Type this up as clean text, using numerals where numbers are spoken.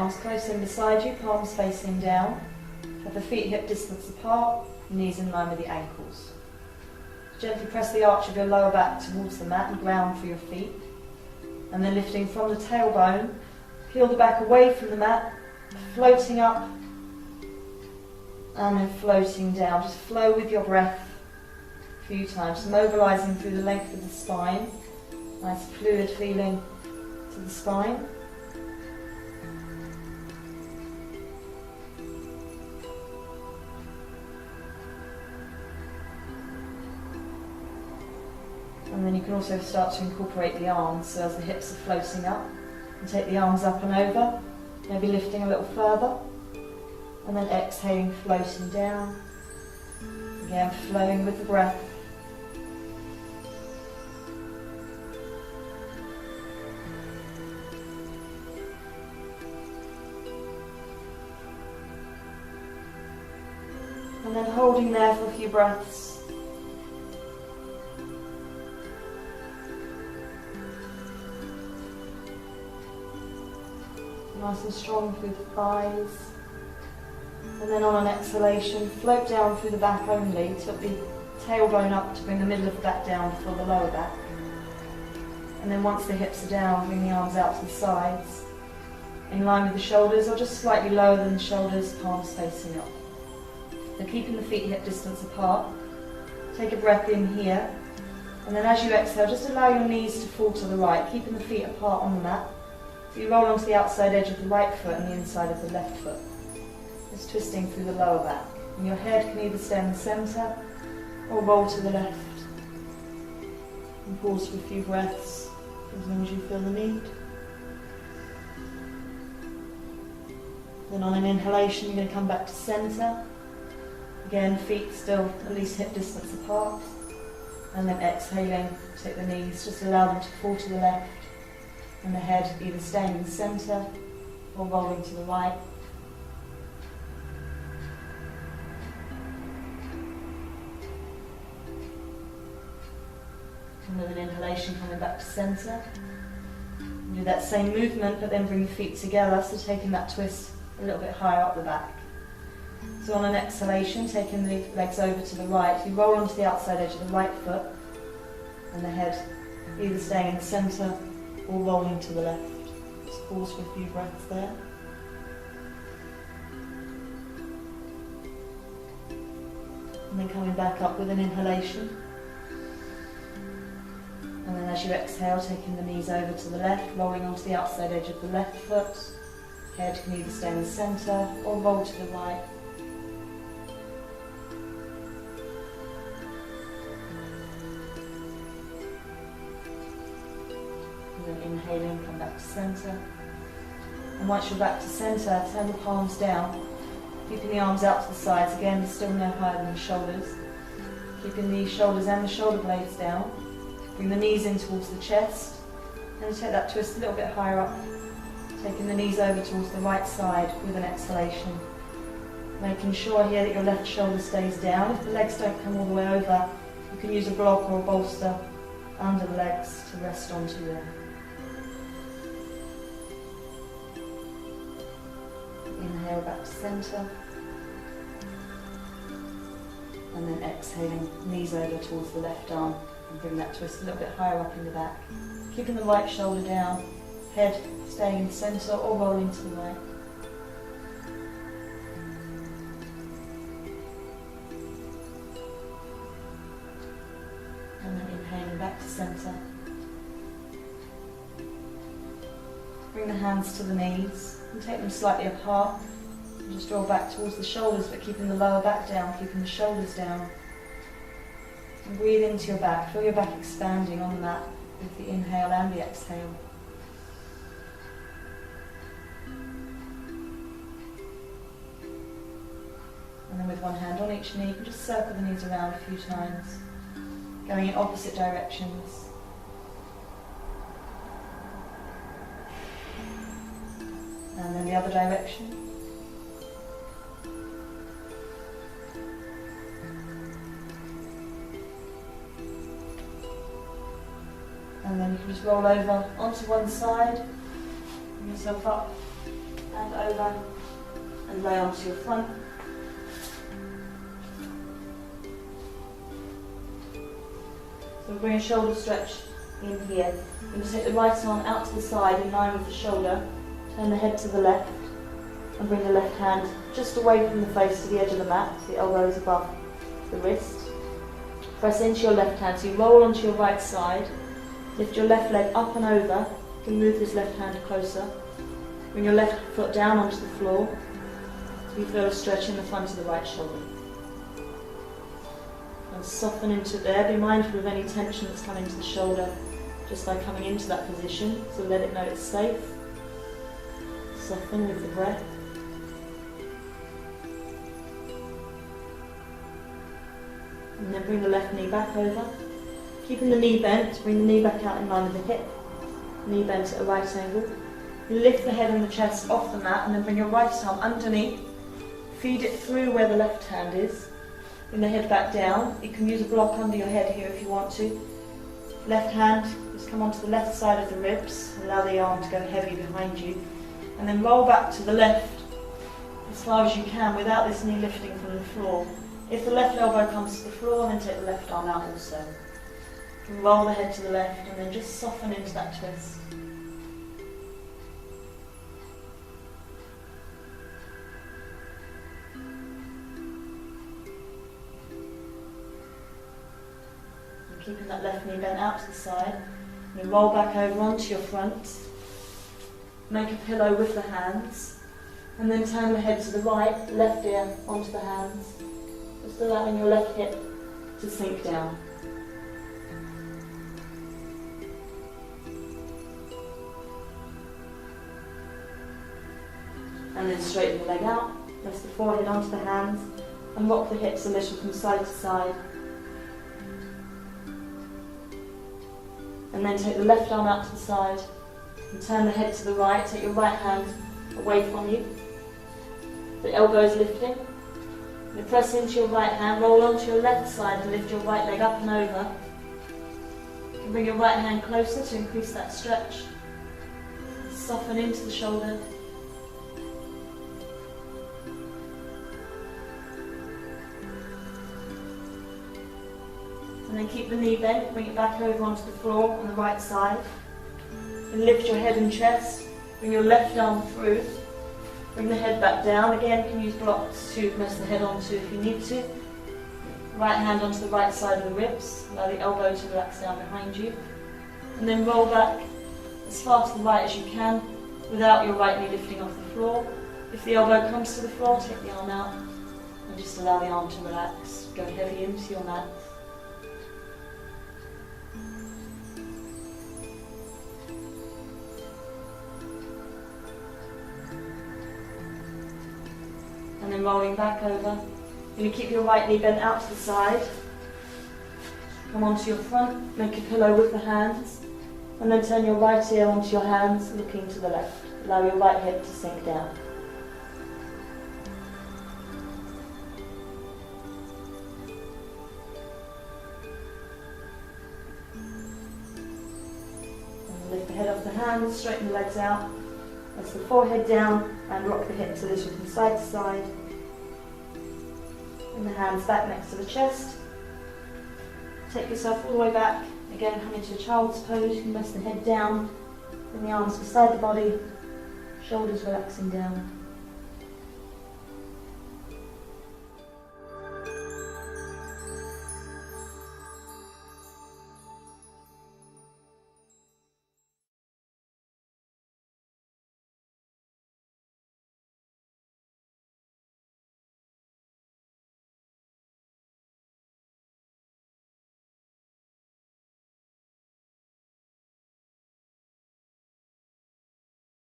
arms close in beside you, palms facing down. Have the feet hip distance apart, knees in line with the ankles. Gently press the arch of your lower back towards the mat and ground for your feet. And then lifting from the tailbone, peel the back away from the mat, floating up and then floating down. Just flow with your breath a few times, mobilizing through the length of the spine. Nice fluid feeling to the spine. And then you can also start to incorporate the arms, so as the hips are floating up, and take the arms up and over, maybe lifting a little further, and then exhaling, floating down. Again, flowing with the breath. And then holding there for a few breaths. Nice and strong through the thighs. And then on an exhalation, float down through the back only, tilt the tailbone up to bring the middle of the back down before the lower back. And then once the hips are down, bring the arms out to the sides, in line with the shoulders, or just slightly lower than the shoulders, palms facing up. So keeping the feet hip distance apart, take a breath in here, and then as you exhale, just allow your knees to fall to the right, keeping the feet apart on the mat. So you roll onto the outside edge of the right foot and the inside of the left foot. Just twisting through the lower back. And your head can either stay in the centre or roll to the left. And pause for a few breaths, as long as you feel the need. Then on an inhalation, you're going to come back to centre. Again, feet still at least hip distance apart. And then exhaling, take the knees, just allow them to fall to the left. And the head either staying in the centre or rolling to the right. And with an inhalation coming back to centre. Do that same movement, but then bring the feet together, so taking that twist a little bit higher up the back. So on an exhalation, taking the legs over to the right, you roll onto the outside edge of the right foot, and the head either staying in the centre or rolling to the left. Just pause for a few breaths there. And then coming back up with an inhalation. And then as you exhale, taking the knees over to the left, rolling onto the outside edge of the left foot. Head can either stay in the centre or roll to the right. Inhaling, come back to centre. And once you're back to centre, turn the palms down, keeping the arms out to the sides. Again, still no higher than the shoulders. Keeping the shoulders and the shoulder blades down. Bring the knees in towards the chest. And take that twist a little bit higher up. Taking the knees over towards the right side with an exhalation. Making sure here that your left shoulder stays down. If the legs don't come all the way over, you can use a block or a bolster under the legs to rest onto there. Inhale back to centre, and then exhaling, knees over towards the left arm, and bring that twist a little bit higher up in the back. Keeping the right shoulder down, head staying in the centre or rolling to the right. And then inhaling back to centre. Bring the hands to the knees. And take them slightly apart and just draw back towards the shoulders, but keeping the lower back down, keeping the shoulders down. And breathe into your back, feel your back expanding on the mat with the inhale and the exhale. And then with one hand on each knee, you can just circle the knees around a few times, going in opposite directions. And then the other direction. And then you can just roll over onto one side, bring yourself up hand over and lay onto your front. So bring a shoulder stretch in here. You're going to take the right arm out to the side in line with the shoulder, turn the head to the left and bring the left hand just away from the face to the edge of the mat, so the elbow is above the wrist. Press into your left hand, so you roll onto your right side, lift your left leg up and over, you can move this left hand closer, bring your left foot down onto the floor, so you feel a stretch in the front of the right shoulder. And soften into there, be mindful of any tension that's come into the shoulder just by coming into that position, so let it know it's safe. Soften with the breath. And then bring the left knee back over. Keeping the knee bent, bring the knee back out in line with the hip. Knee bent at a right angle. You lift the head and the chest off the mat and then bring your right arm underneath. Feed it through where the left hand is. Bring the head back down. You can use a block under your head here if you want to. Left hand, just come onto the left side of the ribs. Allow the arm to go heavy behind you. And then roll back to the left as far as you can without this knee lifting from the floor. If the left elbow comes to the floor, then take the left arm out also. You can roll the head to the left and then just soften into that twist. And keeping that left knee bent out to the side. And you roll back over onto your front. Make a pillow with the hands. And then turn the head to the right, left ear onto the hands. Just allowing your left hip to sink down. And then straighten the leg out, press the forehead onto the hands and rock the hips a little from side to side. And then take the left arm out to the side and turn the head to the right, take your right hand away from you. The elbow is lifting. You press into your right hand, roll onto your left side and lift your right leg up and over. You can bring your right hand closer to increase that stretch. Soften into the shoulder. And then keep the knee bent, bring it back over onto the floor on the right side. And lift your head and chest, bring your left arm through. Bring the head back down. Again, you can use blocks to press the head onto if you need to. Right hand onto the right side of the ribs. Allow the elbow to relax down behind you. And then roll back as far to the right as you can without your right knee lifting off the floor. If the elbow comes to the floor, take the arm out and just allow the arm to relax. Go heavy into your mat. And then rolling back over. You keep your right knee bent out to the side. Come onto your front, make a pillow with the hands, and then turn your right ear onto your hands, looking to the left. Allow your right hip to sink down. And lift the head off the hands, straighten the legs out. Press the forehead down and rock the hips a little from side to side. And the hands back next to the chest. Take yourself all the way back. Again, come into a child's pose. You can rest the head down. Bring the arms beside the body. Shoulders relaxing down.